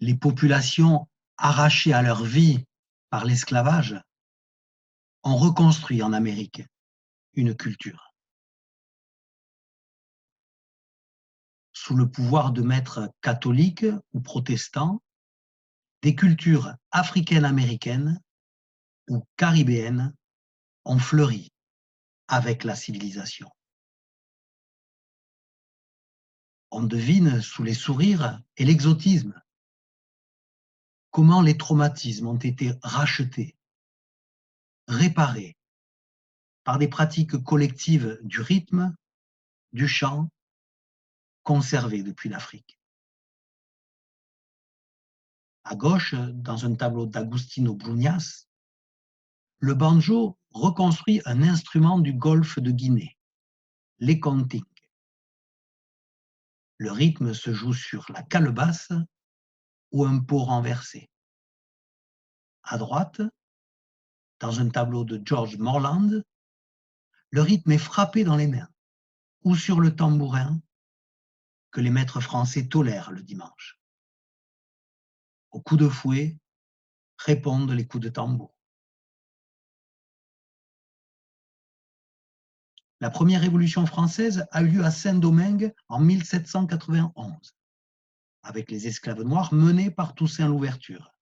les populations arrachées à leur vie par l'esclavage ont reconstruit en Amérique une culture. Sous le pouvoir de maîtres catholiques ou protestants, des cultures africaines-américaines ou caribéennes ont fleuri avec la civilisation. On devine sous les sourires et l'exotisme comment les traumatismes ont été rachetés, réparés par des pratiques collectives du rythme, du chant, conservées depuis l'Afrique. À gauche, dans un tableau d'Agustino Brunias, le banjo reconstruit un instrument du golfe de Guinée, l'ekonting. Le rythme se joue sur la calebasse ou un pot renversé. À droite, dans un tableau de George Morland, le rythme est frappé dans les mains ou sur le tambourin que les maîtres français tolèrent le dimanche. Au coup de fouet répondent les coups de tambour. La première révolution française a eu lieu à Saint-Domingue en 1791, avec les esclaves noirs menés par Toussaint Louverture.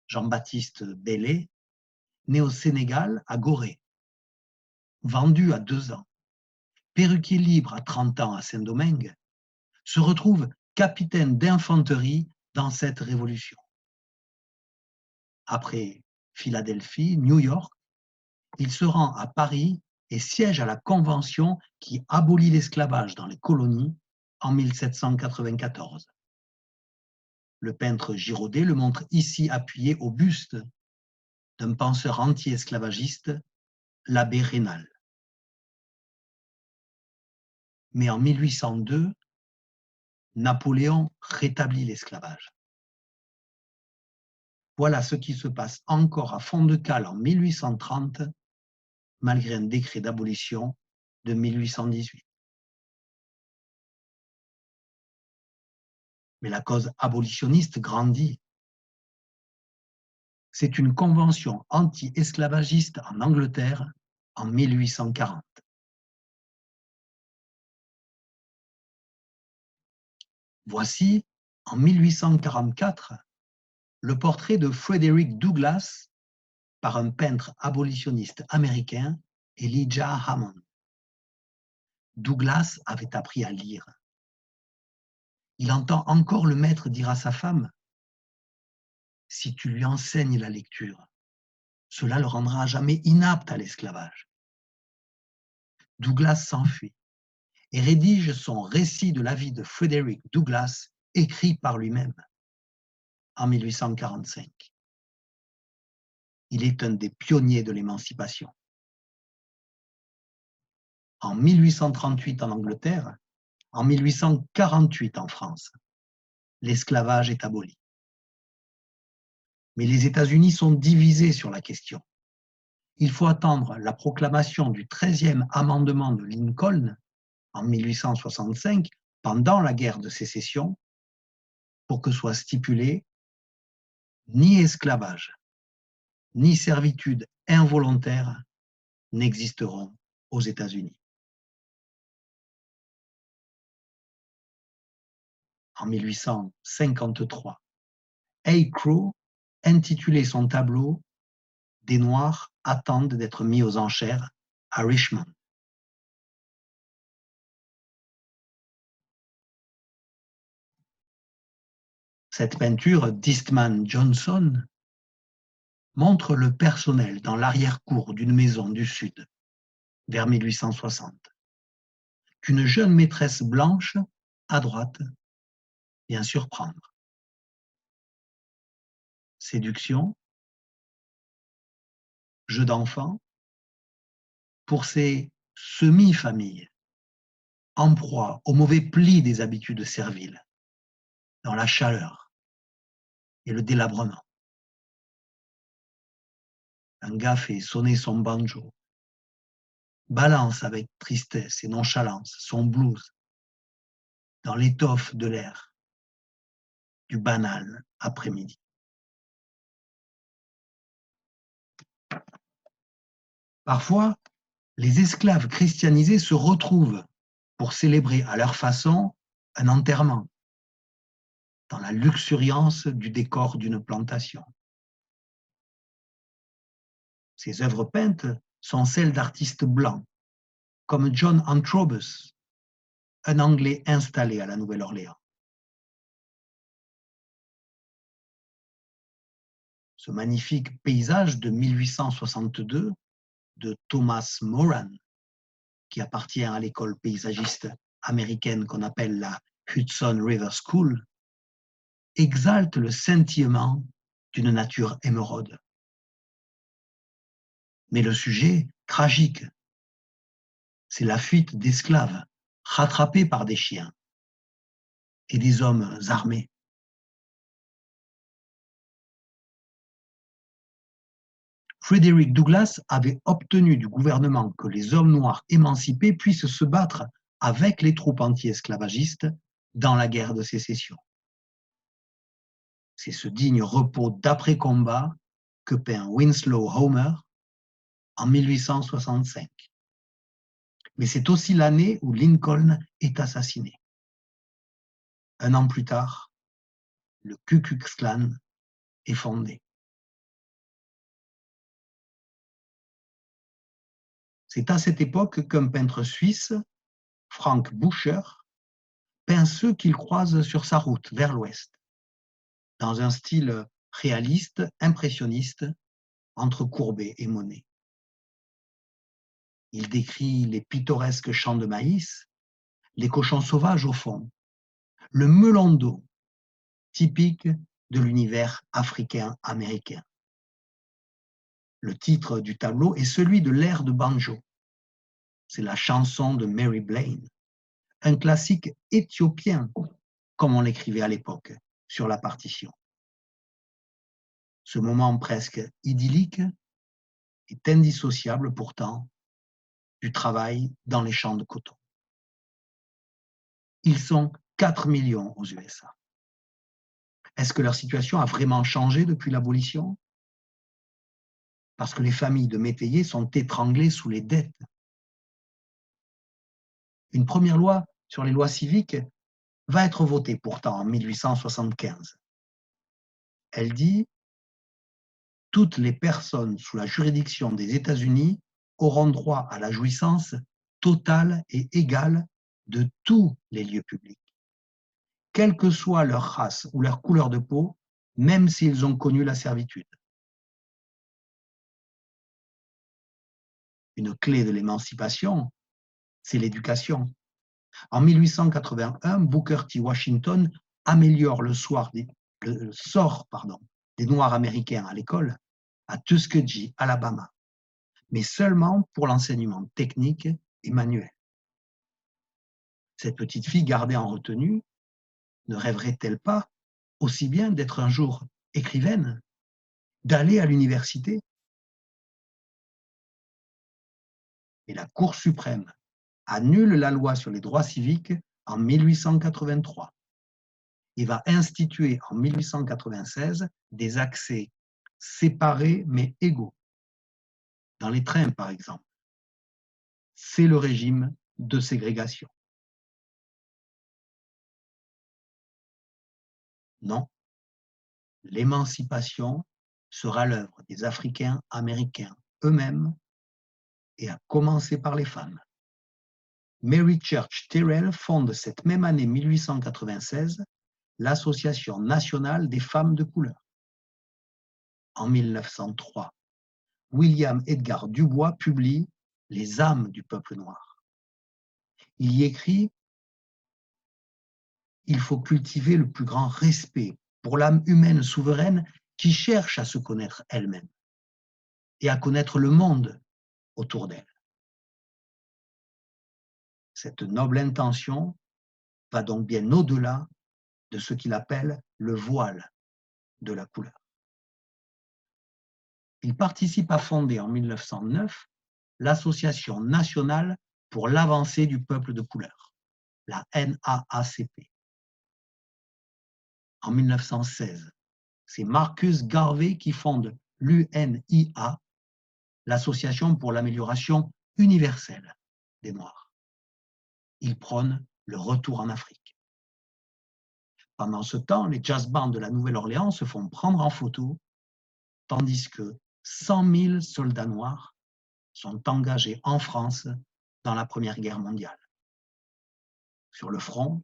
Jean-Baptiste Belley, né au Sénégal, à Gorée, vendu à 2 ans, perruquier libre à 30 ans à Saint-Domingue, se retrouve capitaine d'infanterie dans cette révolution. Après Philadelphie, New York, il se rend à Paris et siège à la Convention qui abolit l'esclavage dans les colonies en 1794. Le peintre Girodet le montre ici appuyé au buste d'un penseur anti-esclavagiste, l'abbé Raynal. Mais en 1802, Napoléon rétablit l'esclavage. Voilà ce qui se passe encore à fond de cale en 1830, malgré un décret d'abolition de 1818. Mais la cause abolitionniste grandit. C'est une convention anti-esclavagiste en Angleterre en 1840. Voici, en 1844, le portrait de Frederick Douglass par un peintre abolitionniste américain, Elijah Hammond. Douglass avait appris à lire. Il entend encore le maître dire à sa femme « Si tu lui enseignes la lecture, cela le rendra à jamais inapte à l'esclavage. » Douglass s'enfuit et rédige son récit de la vie de Frederick Douglass, écrit par lui-même en 1845. Il est un des pionniers de l'émancipation. En 1838 en Angleterre, en 1848 en France, l'esclavage est aboli. Mais les États-Unis sont divisés sur la question. Il faut attendre la proclamation du 13e amendement de Lincoln en 1865, pendant la guerre de sécession, pour que soit stipulé ni esclavage, ni servitude involontaire n'existeront aux États-Unis. En 1853, A. Crow intitulait son tableau « Des Noirs attendent d'être mis aux enchères à Richmond ». Cette peinture d'Eastman Johnson montre le personnel dans l'arrière-cour d'une maison du Sud, vers 1860, qu'une jeune maîtresse blanche, à droite, vient surprendre. Séduction, jeu d'enfant, pour ces semi-familles, en proie au mauvais pli des habitudes serviles, dans la chaleur et le délabrement. Un gars fait sonner son banjo, balance avec tristesse et nonchalance son blues dans l'étoffe de l'air. du banal après-midi. Parfois, les esclaves christianisés se retrouvent pour célébrer à leur façon un enterrement, dans la luxuriance du décor d'une plantation. Ces œuvres peintes sont celles d'artistes blancs, comme John Antrobus, un Anglais installé à la Nouvelle-Orléans. Ce magnifique paysage de 1862 de Thomas Moran, qui appartient à l'école paysagiste américaine qu'on appelle la Hudson River School, exalte le scintillement d'une nature émeraude. Mais le sujet, tragique, c'est la fuite d'esclaves rattrapés par des chiens et des hommes armés. Frederick Douglass avait obtenu du gouvernement que les hommes noirs émancipés puissent se battre avec les troupes anti-esclavagistes dans la guerre de sécession. C'est ce digne repos d'après-combat que peint Winslow Homer en 1865. Mais c'est aussi l'année où Lincoln est assassiné. Un an plus tard, le Ku Klux Klan est fondé. C'est à cette époque qu'un peintre suisse, Frank Bucher, peint ceux qu'il croise sur sa route vers l'ouest, dans un style réaliste, impressionniste, entre Courbet et Monet. Il décrit les pittoresques champs de maïs, les cochons sauvages au fond, le melon d'eau, typique de l'univers africain-américain. Le titre du tableau est celui de l'air de banjo. C'est la chanson de Mary Blaine, un classique éthiopien, comme on l'écrivait à l'époque, sur la partition. Ce moment presque idyllique est indissociable pourtant du travail dans les champs de coton. Ils sont 4 millions aux USA. Est-ce que leur situation a vraiment changé depuis l'abolition? Parce que les familles de métayers sont étranglées sous les dettes. Une première loi sur les lois civiques va être votée pourtant en 1875. Elle dit « Toutes les personnes sous la juridiction des États-Unis auront droit à la jouissance totale et égale de tous les lieux publics, quelle que soit leur race ou leur couleur de peau, même s'ils ont connu la servitude. » Une clé de l'émancipation, c'est l'éducation. En 1881, Booker T. Washington améliore le sort des Noirs américains à l'école, à Tuskegee, Alabama, mais seulement pour l'enseignement technique et manuel. Cette petite fille gardée en retenue ne rêverait-elle pas aussi bien d'être un jour écrivaine, d'aller à l'université? Et la Cour suprême annule la loi sur les droits civiques en 1883 et va instituer en 1896 des accès séparés mais égaux. Dans les trains, par exemple. C'est le régime de ségrégation. Non, l'émancipation sera l'œuvre des Africains américains eux-mêmes et à commencer par les femmes. Mary Church Terrell fonde cette même année 1896 l'Association nationale des femmes de couleur. En 1903, William Edgar Dubois publie Les âmes du peuple noir. Il y écrit « Il faut cultiver le plus grand respect pour l'âme humaine souveraine qui cherche à se connaître elle-même et à connaître le monde autour d'elle. » Cette noble intention va donc bien au-delà de ce qu'il appelle le voile de la couleur. Il participe à fonder en 1909 l'Association nationale pour l'avancée du peuple de couleur, la NAACP. en 1916. C'est Marcus Garvey qui fonde l'UNIA, l'Association pour l'amélioration universelle des Noirs. Il prône le retour en Afrique. Pendant ce temps, les jazz bands de la Nouvelle-Orléans se font prendre en photo, tandis que 100 000 soldats noirs sont engagés en France dans la Première Guerre mondiale. Sur le front,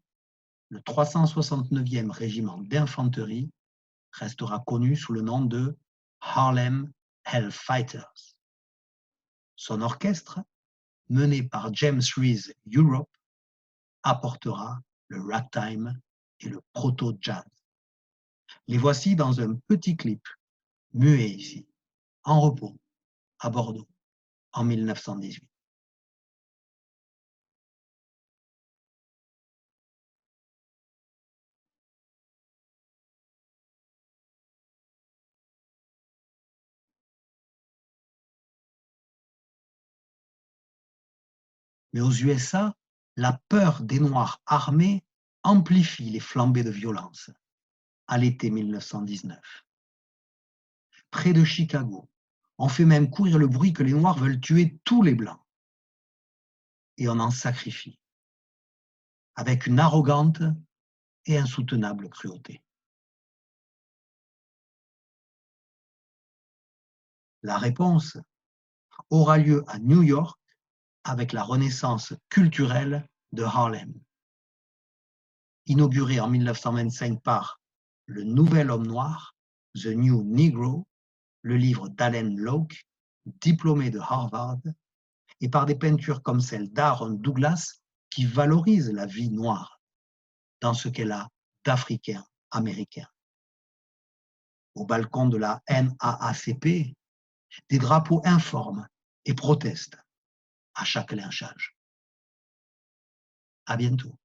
le 369e régiment d'infanterie restera connu sous le nom de Harlem Hellfighters. Son orchestre, mené par James Reese Europe, apportera le ragtime et le proto-jazz. Les voici dans un petit clip, muet ici, en repos, à Bordeaux, en 1918. Mais aux USA, la peur des Noirs armés amplifie les flambées de violence à l'été 1919. Près de Chicago, on fait même courir le bruit que les Noirs veulent tuer tous les Blancs. Et on en sacrifie, avec une arrogante et insoutenable cruauté. La réponse aura lieu à New York avec la renaissance culturelle de Harlem. Inaugurée en 1925 par Le Nouvel Homme Noir, The New Negro, le livre d'Allen Locke, diplômé de Harvard, et par des peintures comme celle d'Aaron Douglas qui valorisent la vie noire dans ce qu'elle a d'africain américain. Au balcon de la NAACP, des drapeaux informent et protestent à chaque lynchage. À bientôt.